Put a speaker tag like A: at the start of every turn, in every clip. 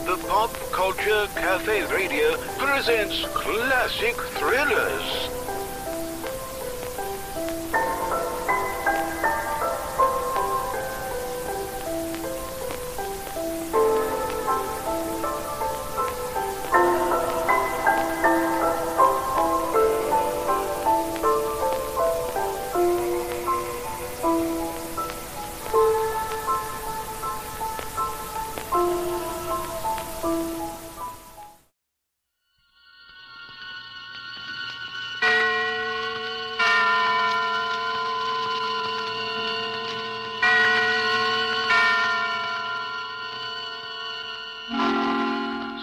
A: the Pop Culture Cafe Radio presents Classic Thrillers.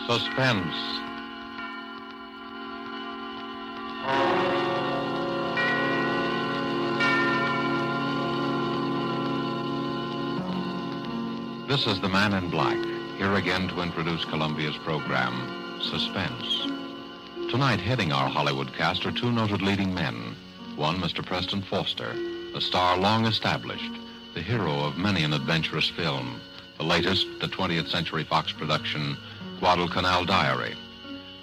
B: Suspense. This is the Man in Black, here again to introduce Columbia's program, Suspense. Tonight, heading our Hollywood cast are two noted leading men. One, Mr. Preston Foster, a star long established, the hero of many an adventurous film, the latest, the 20th Century Fox production, Guadalcanal Diary.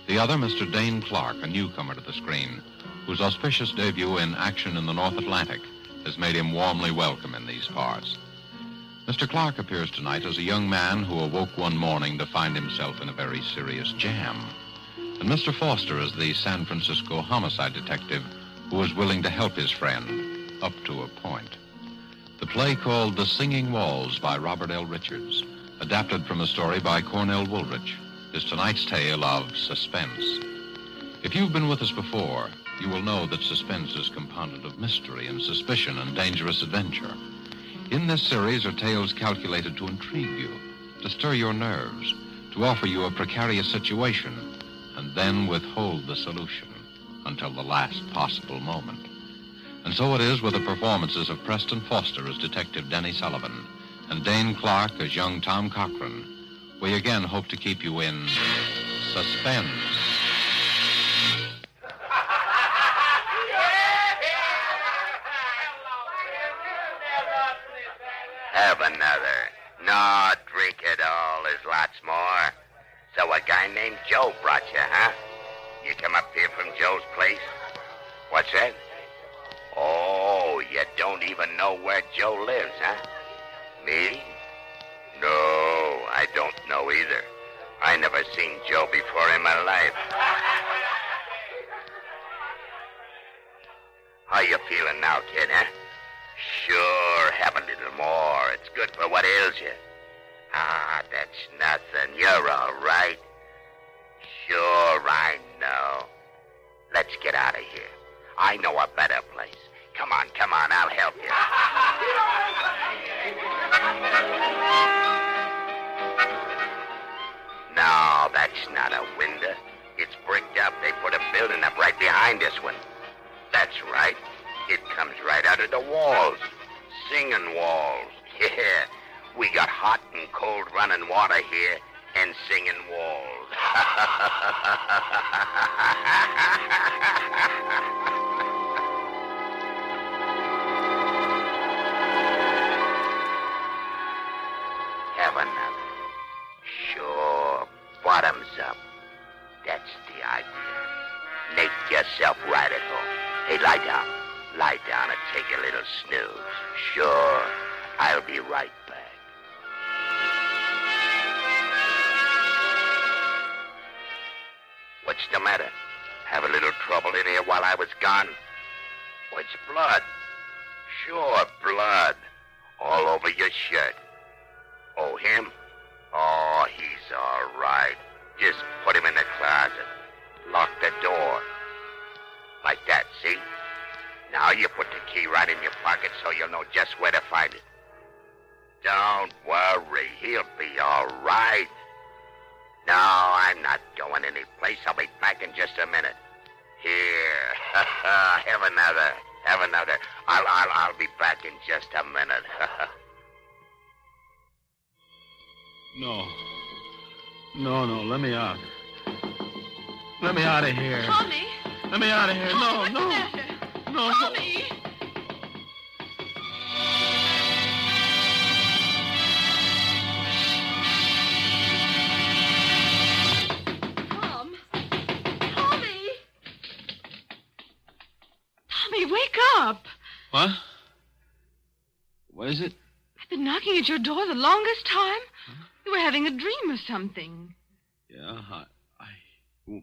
B: The other, Mr. Dane Clark, a newcomer to the screen, whose auspicious debut in Action in the North Atlantic has made him warmly welcome in these parts. Mr. Clark appears tonight as a young man who awoke one morning to find himself in a very serious jam. And Mr. Foster is the San Francisco homicide detective who is willing to help his friend, up to a point. The play called The Singing Walls by Robert L. Richards, adapted from a story by Cornell Woolrich, is tonight's tale of suspense. If you've been with us before, you will know that suspense is compounded of mystery and suspicion and dangerous adventure. In this series are tales calculated to intrigue you, to stir your nerves, to offer you a precarious situation, and then withhold the solution until the last possible moment. And so it is with the performances of Preston Foster as Detective Denny Sullivan and Dane Clark as young Tom Cochran. We again hope to keep you in suspense.
C: Have another. No, drink it all. There's lots more. So a guy named Joe brought you, huh? You come up here from Joe's place? What's that? Oh, you don't even know where Joe lives, huh? Me? No, I don't know either. I never seen Joe before in my life. How you feeling now, kid, huh? Sure, have a little more. It's good for what ails you. Ah, that's nothing. You're all right. Sure, I know. Let's get out of here. I know a better place. Come on, I'll help you. No, that's not a window. It's bricked up. They put a building up right behind this one. That's right. It comes right out of the walls. Singing walls. Yeah. We got hot and cold running water here and singing walls. Have another. Sure. Bottoms up. That's the idea. Make yourself radical. Hey, lie down. Lie down and take a little snooze. Sure. I'll be right back. What's the matter? Have a little trouble in here while I was gone? Oh, it's blood. Sure, blood. All over your shirt. Oh, him? Oh, he's all right. Just put him in the closet. Lock the door. Like that, see? Now you put the key right in your pocket so you'll know just where to find it. Don't worry. He'll be all right. No, I'm not going anyplace. I'll be back in just a minute. Here. Have another. Have another. I'll be back in just a minute.
D: No, let me out. Let me out of here.
E: Tommy!
D: Let me out of here.
E: Tommy,
D: No.
E: what's the matter? Tommy! Tommy, wake up.
D: What? What is it?
E: I've been knocking at your door the longest time.
D: Huh?
E: You were having a dream or something.
D: Yeah,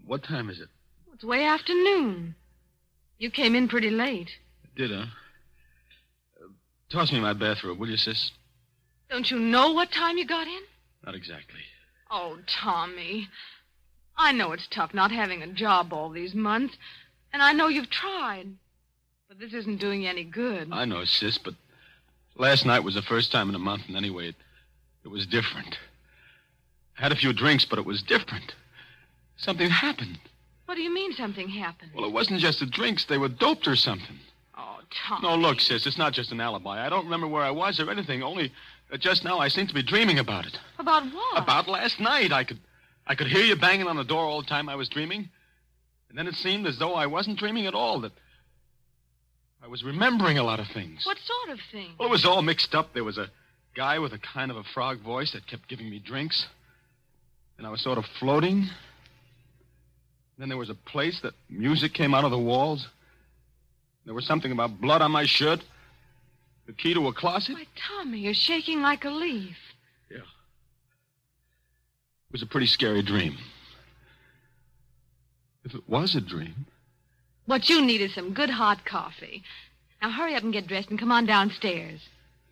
D: what time is it?
E: It's way after noon. You came in pretty late.
D: Did, huh? Toss me my bathrobe, will you, sis?
E: Don't you know what time you got in?
D: Not exactly.
E: Oh, Tommy. I know it's tough not having a job all these months, and I know you've tried. But this isn't doing you any good.
D: I know, sis, but last night was the first time in a month, and anyway, it was different. I had a few drinks, but it was different. Something happened.
E: What do you mean something happened?
D: Well, it wasn't just the drinks. They were doped or something.
E: Oh, Tommy.
D: No, look, sis, it's not just an alibi. I don't remember where I was or anything, only that just now I seem to be dreaming about it.
E: About what?
D: About last night. I could hear you banging on the door all the time I was dreaming. And then it seemed as though I wasn't dreaming at all, that I was remembering a lot of things.
E: What sort of thing?
D: Well, it was all mixed up. There was a guy with a kind of a frog voice that kept giving me drinks. And I was sort of floating. Then there was a place that music came out of the walls. There was something about blood on my shirt. The key to a closet.
E: Why, Tommy, you're shaking like a leaf.
D: Yeah. It was a pretty scary dream. If it was a dream.
E: What you need is some good hot coffee. Now hurry up and get dressed and come on downstairs.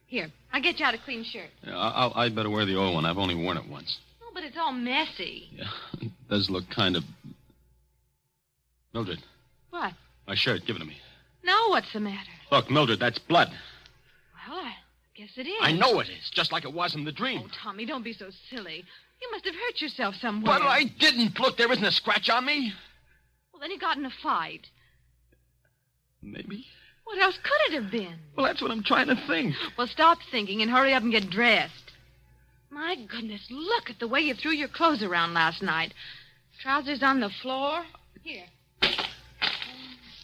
E: Here, I'll get you out a clean shirt.
D: Yeah, I'd better wear the old one. I've only worn it once.
E: Oh, but it's all messy.
D: Yeah, it does look kind of... Mildred.
E: What?
D: My shirt, give it to me.
E: Now what's the matter?
D: Look, Mildred, that's blood.
E: Well, I guess it is.
D: I know it is, just like it was in the dream.
E: Oh, Tommy, don't be so silly. You must have hurt yourself somewhere.
D: But I didn't. Look, there isn't a scratch on me.
E: Well, then you got in a fight.
D: Maybe.
E: What else could it have been?
D: Well, that's what I'm trying to think.
E: Well, stop thinking and hurry up and get dressed. My goodness, look at the way you threw your clothes around last night. Trousers on the floor. Here. Oh,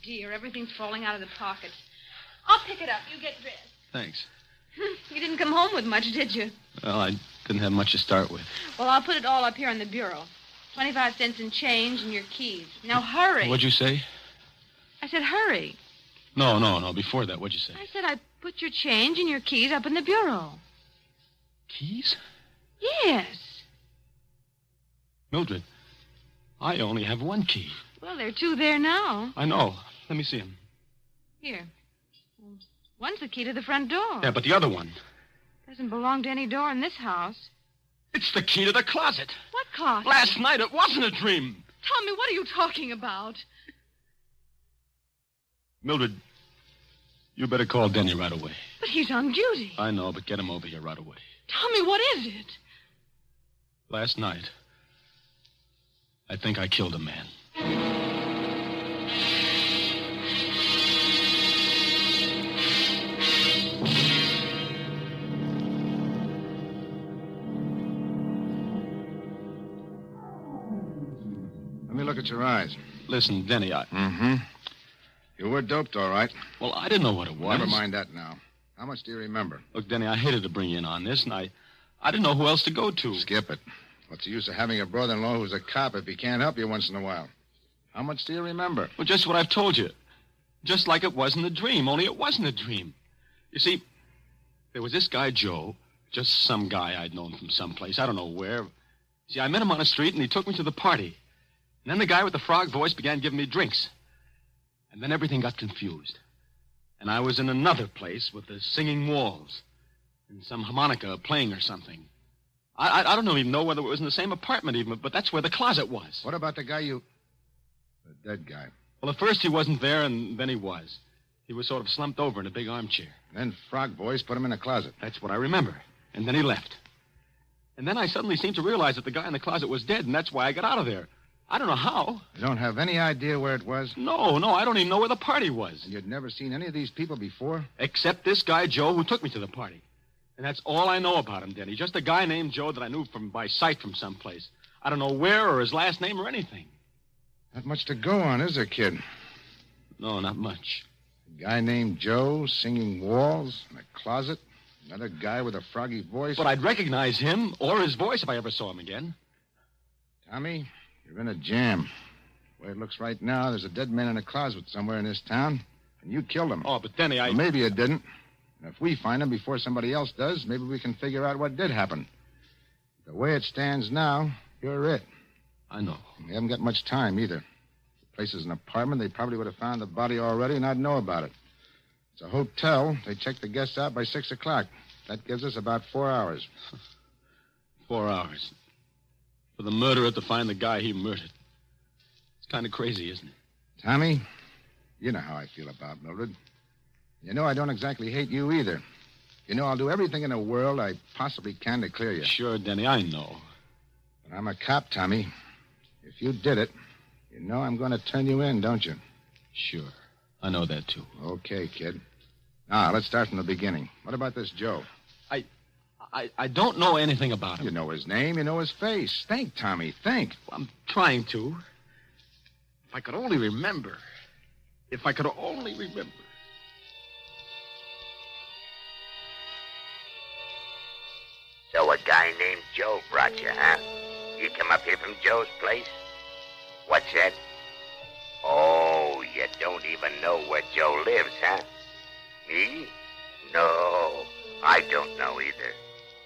E: dear, everything's falling out of the pockets. I'll pick it up. You get dressed.
D: Thanks.
E: You didn't come home with much, did you?
D: Well, I didn't have much to start with.
E: Well, I'll put it all up here on the bureau. 25 cents in change and your keys. Now, hurry.
D: What'd you say?
E: I said hurry.
D: No. Before that, what'd you say?
E: I said I put your change and your keys up in the bureau.
D: Keys?
E: Yes.
D: Mildred, I only have one key.
E: Well, there are two there now.
D: I know. Let me see them.
E: Here. One's the key to the front door.
D: Yeah, but the other one.
E: Doesn't belong to any door in this house.
D: It's the key to the closet.
E: What closet?
D: Last night it wasn't a dream.
E: Tommy, what are you talking about?
D: Mildred, you better call Denny right away.
E: But he's on duty.
D: I know, but get him over here right away.
E: Tommy, what is it?
D: Last night, I think I killed a man.
F: Let me look at your eyes.
D: Listen, Denny,
F: Mm-hmm. You were doped, all right.
D: Well, I didn't know what it was.
F: Never mind that now. How much do you remember?
D: Look, Denny, I hated to bring you in on this, and I didn't know who else to go to.
F: Skip it. What's the use of having a brother-in-law who's a cop if he can't help you once in a while? How much do you remember?
D: Well, just what I've told you. Just like it was in the dream, only it wasn't a dream. You see, there was this guy, Joe, just some guy I'd known from someplace, I don't know where. See, I met him on the street, and he took me to the party. And then the guy with the frog voice began giving me drinks. And then everything got confused. And I was in another place with the singing walls and some harmonica playing or something. I don't even know whether it was in the same apartment even, but that's where the closet was.
F: What about the guy The dead guy.
D: Well, at first he wasn't there, and then he was. He was sort of slumped over in a big armchair.
F: Then Frog Boys put him in a closet.
D: That's what I remember. And then he left. And then I suddenly seemed to realize that the guy in the closet was dead, and that's why I got out of there. I don't know how.
F: You don't have any idea where it was?
D: No, I don't even know where the party was.
F: And you'd never seen any of these people before?
D: Except this guy, Joe, who took me to the party. And that's all I know about him, Denny. Just a guy named Joe that I knew by sight from someplace. I don't know where or his last name or anything.
F: Not much to go on, is there, kid?
D: No, not much.
F: A guy named Joe, singing walls, in a closet. Another guy with a froggy voice.
D: But I'd recognize him or his voice if I ever saw him again.
F: Tommy, you're in a jam. The way it looks right now, there's a dead man in a closet somewhere in this town. And you killed him.
D: Oh, but Denny,
F: Well, maybe you didn't. And if we find him before somebody else does, maybe we can figure out what did happen. The way it stands now, you're it.
D: I know.
F: We haven't got much time, either. The place is an apartment. They probably would have found the body already, and I'd know about it. It's a hotel. They check the guests out by 6 o'clock. That gives us about 4 hours.
D: 4 hours. For the murderer to find the guy he murdered. It's kind of crazy, isn't it?
F: Tommy, you know how I feel about Mildred. You know I don't exactly hate you either. You know I'll do everything in the world I possibly can to clear you.
D: Sure, Denny, I know.
F: But I'm a cop, Tommy. If you did it, you know I'm going to turn you in, don't you?
D: Sure. I know that, too.
F: Okay, kid. Now, let's start from the beginning. What about this Joe?
D: I don't know anything about him.
F: You know his name, you know his face. Think, Tommy, think.
D: I'm trying to. If I could only remember. If I could only remember.
C: So a guy named Joe brought you, huh? You come up here from Joe's place? What's that? Oh, you don't even know where Joe lives, huh? Me? No, I don't know either.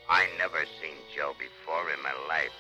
C: I never seen Joe before in my life.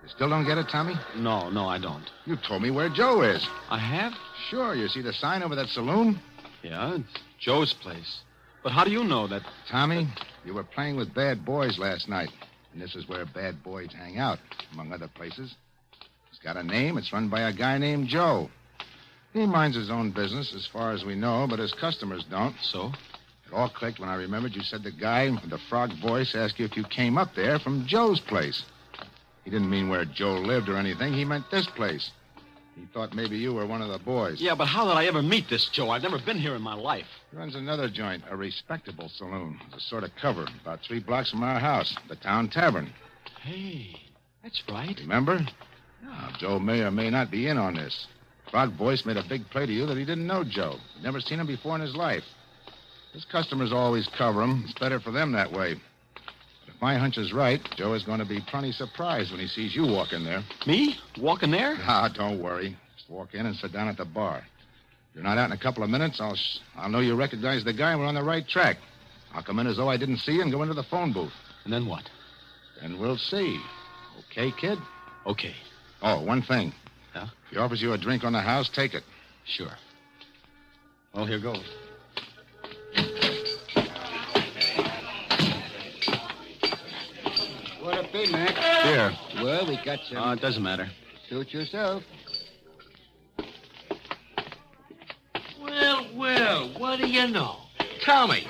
F: You still don't get it, Tommy?
D: No, I don't.
F: You told me where Joe is.
D: I have?
F: Sure, you see the sign over that saloon?
D: Yeah, it's Joe's place. But how do you know that?
F: Tommy, you were playing with bad boys last night. And this is where bad boys hang out, among other places. It's got a name. It's run by a guy named Joe. He minds his own business, as far as we know, but his customers don't.
D: So?
F: It all clicked when I remembered you said the guy with the frog voice asked you if you came up there from Joe's place. He didn't mean where Joe lived or anything. He meant this place. He thought maybe you were one of the boys.
D: Yeah, but how did I ever meet this Joe? I've never been here in my life.
F: He runs another joint, a respectable saloon. It's a sort of cover, about 3 blocks from our house, the Town Tavern.
D: Hey, that's right.
F: Remember? Now, Joe may or may not be in on this. Frog Voice made a big play to you that he didn't know Joe. He'd never seen him before in his life. His customers always cover him. It's better for them that way. But if my hunch is right, Joe is going to be plenty surprised when he sees you walk in there.
D: Me? Walking there?
F: Ah, don't worry. Just walk in and sit down at the bar. If you're not out in a couple of minutes, I'll know you recognize the guy and we're on the right track. I'll come in as though I didn't see you and go into the phone booth.
D: And then what?
F: Then we'll see. Okay, kid?
D: Okay.
F: Oh, one thing.
D: Yeah?
F: If he offers you a drink on the house, take it.
D: Sure. Well, here goes.
G: What'll be, Mac?
D: Here.
G: Well, we got some.
D: It doesn't matter.
G: Suit yourself.
H: Well, what do you know? Tell me.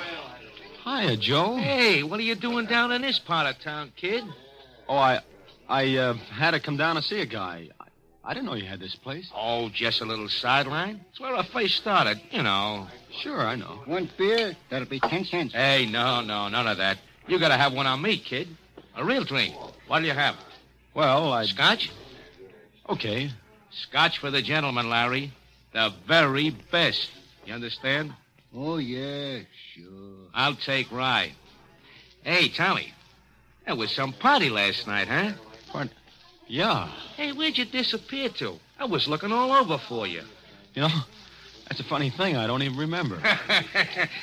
D: Hiya, Joe.
H: Hey, what are you doing down in this part of town, kid?
D: Oh, I had to come down to see a guy. I didn't know you had this place.
H: Oh, just a little sideline. It's where I first started, you know.
D: Sure, I know.
G: One beer, that'll be 10 cents.
H: Hey, no, none of that. You gotta have one on me, kid. A real drink. What'll you have?
D: Well,
H: Scotch?
D: Okay.
H: Scotch for the gentleman, Larry. The very best. You understand?
G: Oh, yeah, sure.
H: I'll take rye. Hey, Tommy. There was some party last night, huh?
D: Yeah.
H: Hey, where'd you disappear to? I was looking all over for you.
D: You know, that's a funny thing. I don't even remember.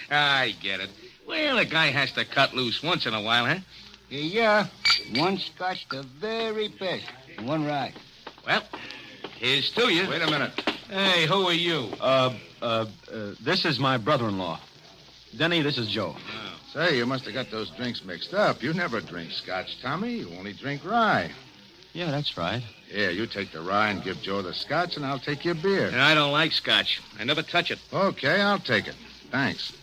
H: I get it. Well, a guy has to cut loose once in a while, huh?
G: Yeah. One Scotch, the very best. And one rye.
H: Well, here's to you.
F: Wait a minute.
H: Hey, who are you?
D: This is my brother-in-law. Denny, this is Joe.
F: Say, you must have got those drinks mixed up. You never drink Scotch, Tommy. You only drink rye.
D: Yeah, that's right.
F: Here, you take the rye and give Joe the Scotch, and I'll take your beer.
H: And I don't like Scotch. I never touch it.
F: Okay, I'll take it. Thanks.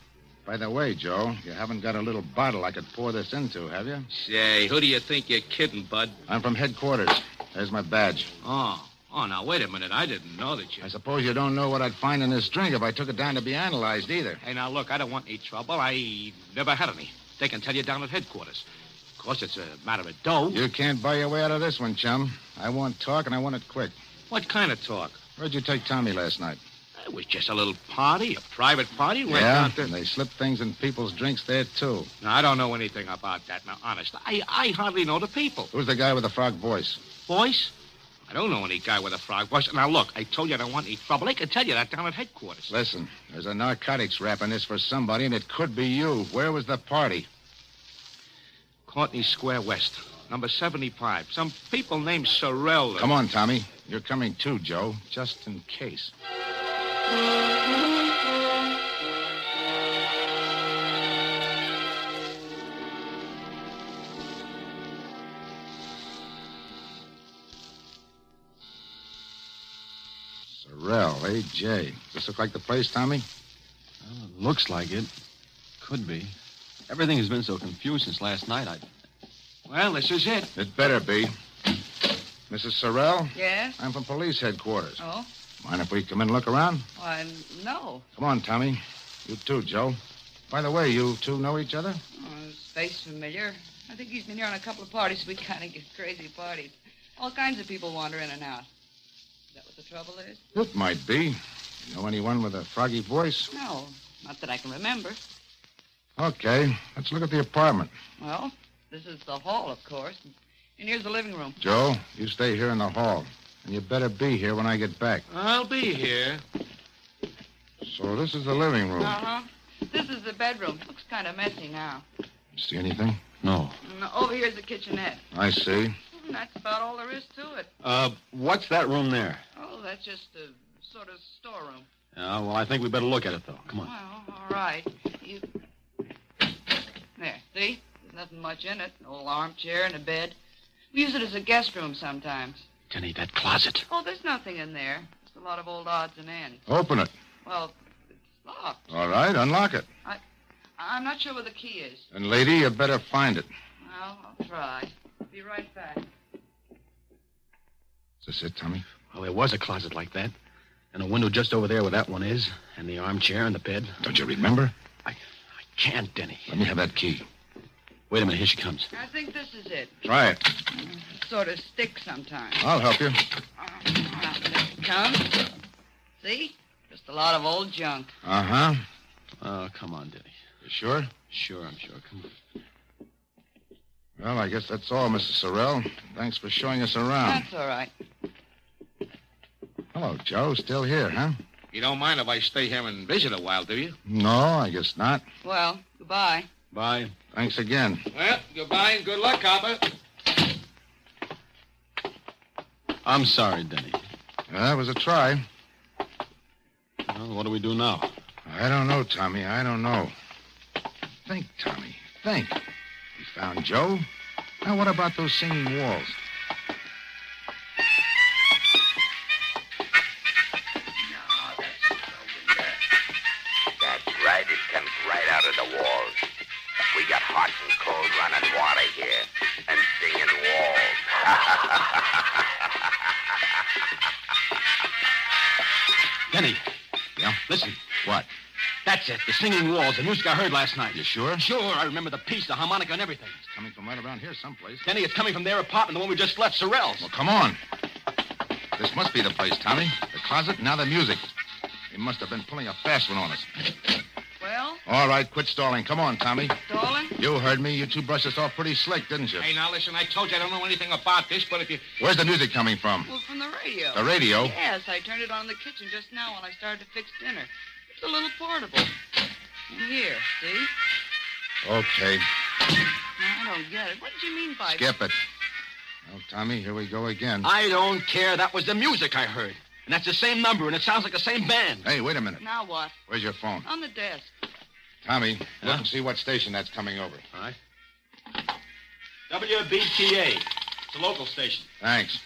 F: By the way, Joe, you haven't got a little bottle I could pour this into, have you?
H: Say, who do you think you're kidding, bud?
F: I'm from headquarters. There's my badge.
H: Oh, now, wait a minute. I didn't know that you...
F: I suppose you don't know what I'd find in this drink if I took it down to be analyzed either.
H: Hey, now, look, I don't want any trouble. I never had any. They can tell you down at headquarters. Of course, it's a matter of dough.
F: You can't buy your way out of this one, chum. I want talk, and I want it quick.
H: What kind of talk?
F: Where'd you take Tommy last night?
H: It was just a little party, a private party. Went
F: Yeah,
H: down to...
F: and they slipped things in people's drinks there, too.
H: Now, I don't know anything about that. Now, honest, I hardly know the people.
F: Who's the guy with the frog voice?
H: Voice? I don't know any guy with a frog voice. Now, look, I told you I don't want any trouble. They can tell you that down at headquarters.
F: Listen, there's a narcotics rap in this for somebody, and it could be you. Where was the party?
H: Courtney Square West, number 75. Some people named Sorrell.
F: Come on, Tommy. You're coming too, Joe, just in case. Sorrell, A.J. Does this look like the place, Tommy?
D: Well, it looks like it. Could be. Everything has been so confused since last night.
H: Well, this is it.
F: It better be. Mrs. Sorrell?
I: Yes?
F: I'm from police headquarters.
I: Oh?
F: Mind if we come in and look around?
I: Why, no.
F: Come on, Tommy. You too, Joe. By the way, you two know each other?
I: Oh, his face familiar. I think he's been here on a couple of parties. We kind of get crazy parties. All kinds of people wander in and out. Is that what the trouble is?
F: It might be. You know anyone with a froggy voice?
I: No, not that I can remember.
F: Okay, let's look at the apartment.
I: Well, this is the hall, of course. And here's the living room.
F: Joe, you stay here in the hall. And you better be here when I get back.
H: I'll be here.
F: So this is the living room.
I: Uh-huh. This is the bedroom. Looks kind of messy now.
F: See anything?
D: No.
I: And over here's the kitchenette.
F: I see.
I: And that's about all there is to it.
D: What's that room there?
I: Oh, that's just a sort of storeroom.
D: Well, I think we better look at it, though. Come on.
I: Well, all right. You... There, see? There's nothing much in it. An old armchair and a bed. We use it as a guest room sometimes.
D: Denny, that closet.
I: Oh, there's nothing in there. Just a lot of old odds and ends.
F: Open it.
I: Well, it's locked.
F: All right, unlock it.
I: I'm not sure where the key is.
F: And, lady, you better find it.
I: Well, I'll try. Be right back.
F: Is this it, Tommy?
D: Well, there was a closet like that. And a window just over there where that one is. And the armchair and the bed.
F: Don't you remember?
D: I can't, Denny.
F: Let me have that key.
D: Wait a minute. Here she comes.
I: I think this is it.
F: Try it.
I: It sort of sticks sometimes.
F: I'll help you.
I: There it comes. See? Just a lot of old junk.
F: Uh-huh.
D: Oh, come on, Denny.
F: You sure?
D: Sure, I'm sure. Come on.
F: Well, I guess that's all, Mrs. Sorrell. Thanks for showing us around.
I: That's all right.
F: Hello, Joe. Still here, huh?
H: You don't mind if I stay here and visit a while, do you?
F: No, I guess not.
I: Well, goodbye.
D: Bye.
F: Thanks again.
H: Well, goodbye and good luck, copper.
D: I'm sorry, Denny.
F: That was a try.
D: Well, what do we do now?
F: I don't know, Tommy. I don't know. Think, Tommy. Think. We found Joe. Now, what about those singing walls?
C: That's right. It comes right out of the walls. We got hot and cold running water here. And singing walls.
D: Denny.
F: Yeah?
D: Listen.
F: What?
D: That's it. The singing walls. The music I heard last night.
F: You sure?
D: Sure. I remember the piece, the harmonica, and everything.
F: It's coming from right around here someplace.
D: Denny, it's coming from their apartment, the one we just left, Sorrell's.
F: Well, come on. This must be the place, Tommy. The closet, now the music. They must have been pulling a fast one on us.
I: Well?
F: All right, quit stalling. Come on, Tommy.
I: Stalling?
F: You heard me. You two brushed us off pretty slick, didn't you?
H: Hey, now, listen, I told you I don't know anything about this, but if you...
F: Where's the music coming from?
I: Well, from the radio.
F: The radio?
I: Yes, I turned it on in the kitchen just now when I started to fix dinner. It's a little portable. And here, see?
F: Okay.
I: I don't get it. What did you mean by...
F: Skip it. Well, Tommy, here we go again.
D: I don't care. That was the music I heard. And that's the same number, and it sounds like the same band.
F: Hey, wait a minute.
I: Now what?
F: Where's your phone?
I: On the desk.
F: Tommy, look and see what station that's coming over.
D: All right. WBTA. It's a local station.
F: Thanks.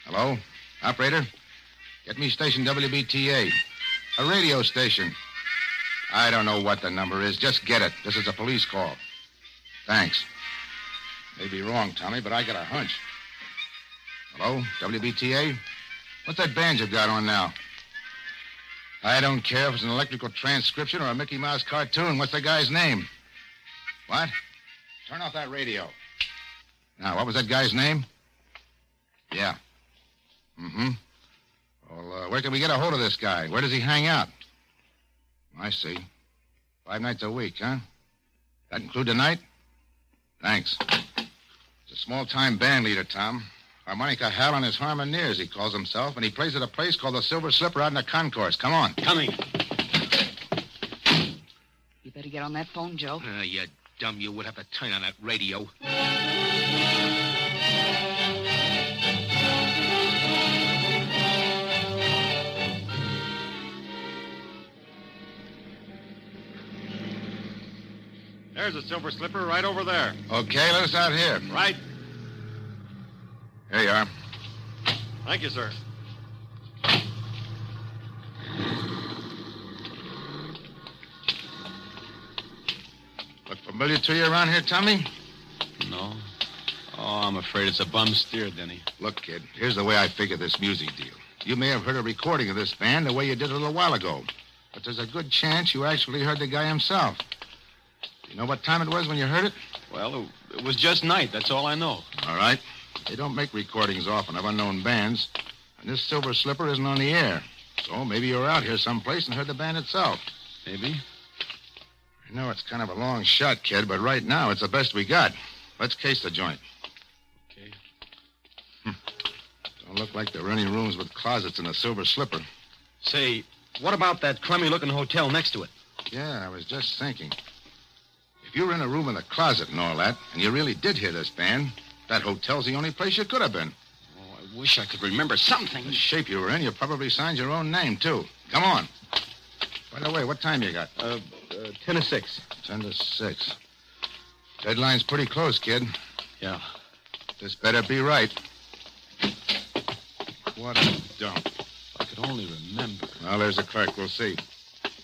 F: Hello? Operator? Get me station WBTA. A radio station. I don't know what the number is. Just get it. This is a police call. Thanks. May be wrong, Tommy, but I got a hunch. Hello? WBTA? What's that band you've got on now? I don't care if it's an electrical transcription or a Mickey Mouse cartoon. What's the guy's name? What? Turn off that radio. Now, what was that guy's name? Yeah. Mm-hmm. Well, where can we get a hold of this guy? Where does he hang out? I see. 5 nights a week, huh? That include tonight? Thanks. He's a small-time band leader, Tom. Harmonica Hal and his Harmoneers, he calls himself, and he plays at a place called the Silver Slipper out in the concourse. Come on.
D: Coming.
I: You better get on that phone, Joe.
H: You dumb, you would have to turn on that radio.
D: There's a Silver Slipper right over there.
F: Okay, let us out here.
D: Right.
F: Here you are.
D: Thank you, sir.
F: Look familiar to you around here, Tommy?
D: No. Oh, I'm afraid it's a bum steer, Denny.
F: Look, kid, here's the way I figure this music deal. You may have heard a recording of this band the way you did a little while ago, but there's a good chance you actually heard the guy himself. Do you know what time it was when you heard it?
D: Well, it was just night. That's all I know.
F: All right. They don't make recordings often of unknown bands, and this Silver Slipper isn't on the air. So maybe you were out here someplace and heard the band itself.
D: Maybe.
F: I know it's kind of a long shot, kid, but right now it's the best we got. Let's case the joint.
D: Okay.
F: Don't look like there are any rooms with closets in a Silver Slipper.
D: Say, what about that crummy-looking hotel next to it?
F: Yeah, I was just thinking. If you were in a room with a closet and all that, and you really did hear this band, that hotel's the only place you could have been.
D: Oh, I wish I could remember something.
F: The shape you were in, you probably signed your own name, too. Come on. By the way, what time you got?
D: 10 to 6.
F: 10 to 6. Deadline's pretty close, kid.
D: Yeah.
F: This better be right. What a dump.
D: If I could only remember.
F: Well, there's the clerk. We'll see.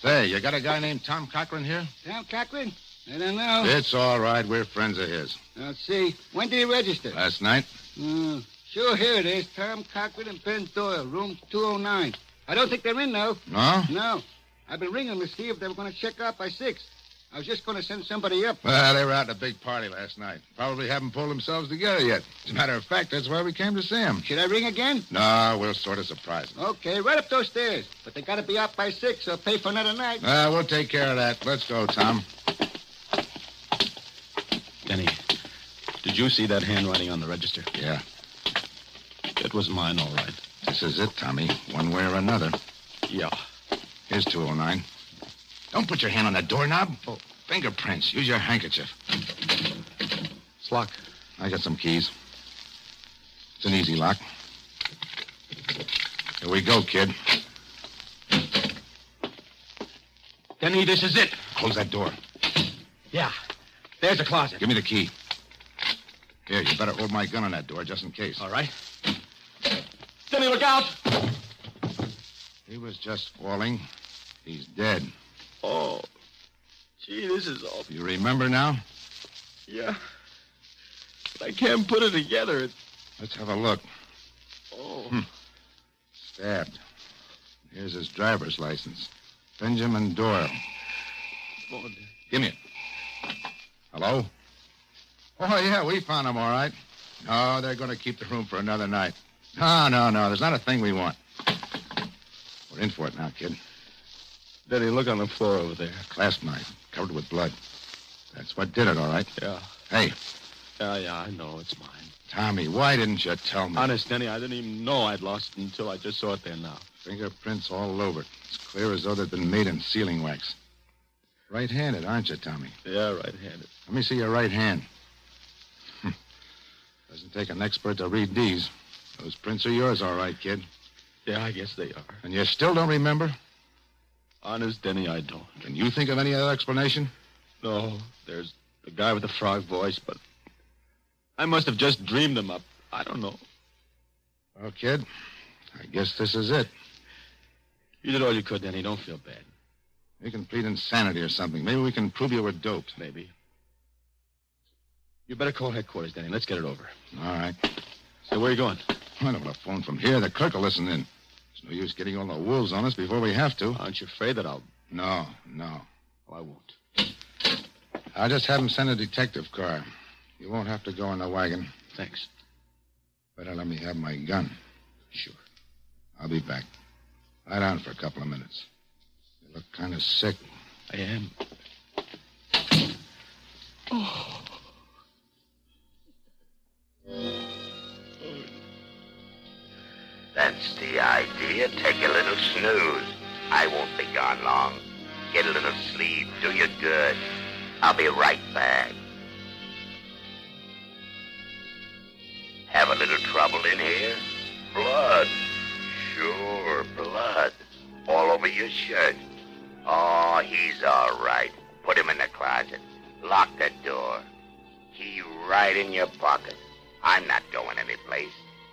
F: Say, you got a guy named Tom Cochran here?
G: Tom Cochran? I don't know.
F: It's all right. We're friends of his.
G: Let's see. When did he register?
F: Last night?
G: Sure, here it is. Tom Cochran and Ben Doyle, room 209. I don't think they're in, though.
F: No?
G: No. I've been ringing to see if they were going to check out by 6. I was just going to send somebody up.
F: Well, they were out at a big party last night. Probably haven't pulled themselves together yet. As a matter of fact, that's why we came to see them.
G: Should I ring again?
F: No, we'll sort of surprise them.
G: Okay, right up those stairs. But they got to be out by 6 or pay for another night.
F: We'll take care of that. Let's go, Tom.
D: Denny, did you see that handwriting on the register?
F: Yeah.
D: It was mine, all right.
F: This is it, Tommy. One way or another.
D: Yeah.
F: Here's 209. Don't put your hand on that doorknob. Oh, fingerprints. Use your handkerchief.
D: It's locked.
F: I got some keys. It's an easy lock. Here we go, kid.
D: Denny, this is it.
F: Close that door.
D: Yeah. There's a closet.
F: Give me the key. Here, you better hold my gun on that door just in case.
D: All right. Denny, look out!
F: He was just falling. He's dead.
D: Oh, gee, this is all...
F: You remember now?
D: Yeah. But I can't put it together.
F: Let's have a look.
D: Oh.
F: Stabbed. Here's his driver's license. Benjamin Doyle.
D: Oh,
F: Give me it. Hello? Oh, yeah, we found him, all right. No, they're going to keep the room for another night. No. There's not a thing we want. We're in for it now, kid.
D: Denny, look on the floor over there.
F: Clasp knife, covered with blood. That's what did it, all right?
D: Yeah.
F: Hey.
D: Yeah, I know. It's mine.
F: Tommy, why didn't you tell me?
D: Honest, Denny, I didn't even know I'd lost it until I just saw it there now.
F: Fingerprints all over it. It's clear as though they'd been made in sealing wax. Right-handed, aren't you, Tommy?
D: Yeah, right-handed.
F: Let me see your right hand. Doesn't take an expert to read these. Those prints are yours, all right, kid.
D: Yeah, I guess they are.
F: And you still don't remember?
D: Honest, Denny, I don't.
F: Can you think of any other explanation?
D: No, there's the guy with the frog voice, but I must have just dreamed them up. I don't know.
F: Well, kid, I guess this is it.
D: You did all you could, Denny. Don't feel bad.
F: We can plead insanity or something. Maybe we can prove you were doped.
D: Maybe. You better call headquarters, Denny. Let's get it over.
F: All right.
D: So where are you going?
F: I don't want to phone from here. The clerk will listen in. There's no use getting all the wolves on us before we have to.
D: Aren't you afraid that I'll...
F: No.
D: Oh, I won't.
F: I'll just have him send a detective car. You won't have to go in the wagon.
D: Thanks.
F: Better let me have my gun.
D: Sure.
F: I'll be back. Lie down for a couple of minutes. You look kind of sick.
D: I am. Oh.
C: That's the idea. Take a little snooze. I won't be gone long. Get a little sleep. Do you good. I'll be right back. Have a little trouble in here? Blood. Sure, blood. All over your shirt. Oh, he's all right. Put him in the closet. Lock the door. Key right in your pocket. I'm not going anyplace.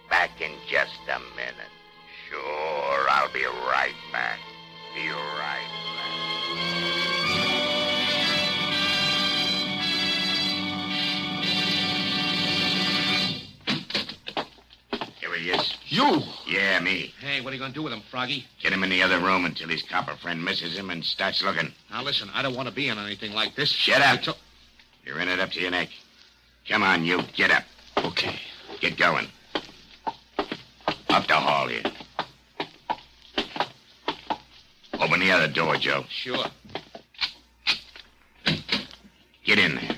C: Back in just a minute. Sure, I'll be right back. Be right back. Here he is.
D: You?
C: Yeah, me.
H: Hey, what are you going to do with him, Froggy?
C: Get him in the other room until his copper friend misses him and starts looking.
H: Now, listen, I don't want to be in anything like this.
C: Shut up. You're in it up to your neck. Come on, you. Get up.
D: Okay.
C: Get going. Up the hall here. Open the other door, Joe.
H: Sure.
C: Get in there.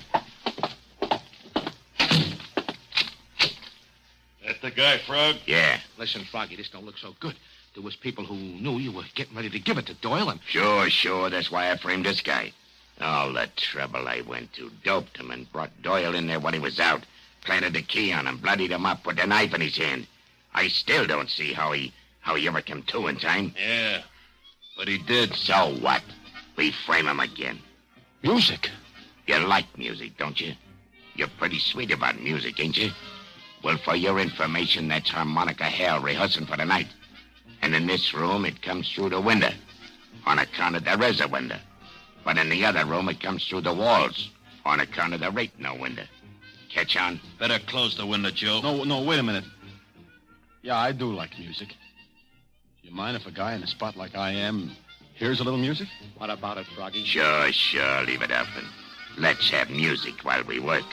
A: That the guy, Frog?
C: Yeah.
H: Listen, Froggy, this don't look so good. There was people who knew you were getting ready to give it to Doyle, and...
C: Sure. That's why I framed this guy. All the trouble I went to. Doped him and brought Doyle in there when he was out. Planted the key on him, bloodied him up, put the knife in his hand. I still don't see how he ever came to in time.
A: Yeah, but he did.
C: So what? We frame him again.
D: Music?
C: You like music, don't you? You're pretty sweet about music, ain't you? Well, for your information, that's harmonica hell rehearsing for the night. And in this room, it comes through the window. On account of there is a window. But in the other room, it comes through the walls. On account of there ain't no window. Catch on?
A: Better close the window, Joe.
D: No, wait a minute. Yeah, I do like music. Do you mind if a guy in a spot like I am hears a little music?
H: What about it, Froggy?
C: Sure. Leave it up and let's have music while we work.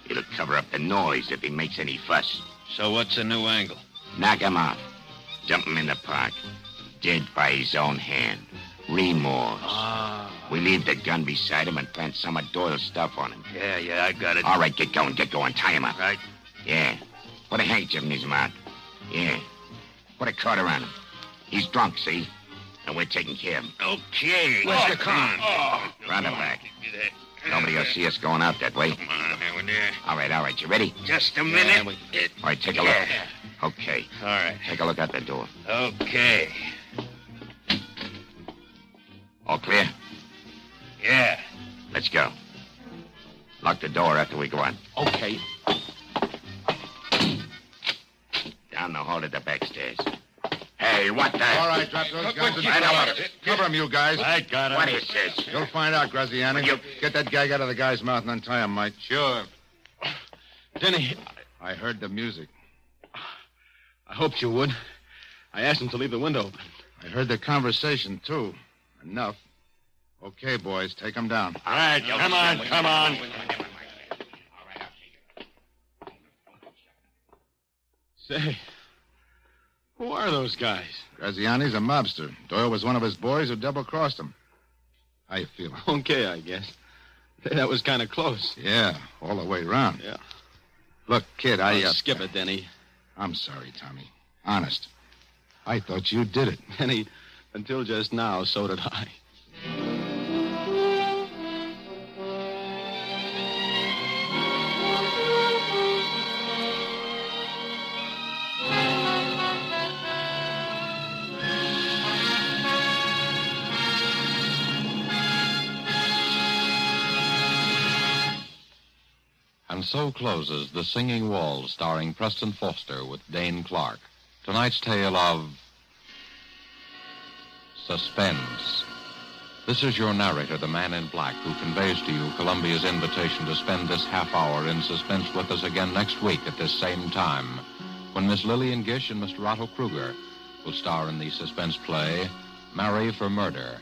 C: It'll cover up the noise if he makes any fuss.
A: So what's the new angle?
C: Knock him off. Dump him in the park. Dead by his own hand. Remorse. We leave the gun beside him and plant some of Doyle's stuff on him.
A: Yeah, I got it.
C: All right, get going. Tie him up.
A: Right.
C: Yeah. Put a handkerchief in his mouth. Yeah. Put a cord around him. He's drunk, see? And we're taking care of him.
A: Okay.
C: Where's the car? Round him back. Nobody will see us going out that way.
A: Come on, over there.
C: All right. You ready?
A: Just a minute.
C: All right, take a look.
A: Yeah.
C: Okay.
A: All right.
C: Take a look out the door.
A: Okay.
C: All clear?
A: Yeah.
C: Let's go. Lock the door after we go out.
H: Okay.
C: Down the hall to the back stairs. Hey, what the...
F: All right, drop those guns and cover him, you guys.
A: I got him.
C: What is this?
F: You'll find out, Graziani. Get that gag out of the guy's mouth and untie him, Mike.
A: Sure.
D: Denny,
F: I heard the music.
D: I hoped you would. I asked him to leave the window open.
F: I heard the conversation, too. Enough. Okay, boys, take him down.
A: All right, come on.
D: Say, who are those guys?
F: Graziani's a mobster. Doyle was one of his boys who double-crossed him. How you feeling?
D: Okay, I guess. That was kind of close.
F: Yeah, all the way around.
D: Yeah.
F: Look, kid,
D: Skip it, Denny.
F: I'm sorry, Tommy. Honest. I thought you did it.
D: Denny, until just now, so did I.
B: And so closes The Singing Walls, starring Preston Foster with Dane Clark. Tonight's tale of Suspense. This is your narrator, the man in black, who conveys to you Columbia's invitation to spend this half hour in suspense with us again next week at this same time, when Miss Lillian Gish and Mr. Otto Kruger will star in the suspense play, Marry for Murder.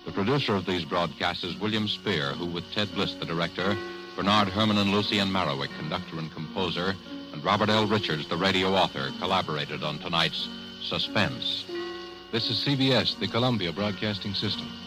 B: The producer of these broadcasts is William Spear, who, with Ted Bliss, the director, Bernard Herman and Lucien Marowik, conductor and composer, and Robert L. Richards, the radio author, collaborated on tonight's Suspense. This is CBS, the Columbia Broadcasting System.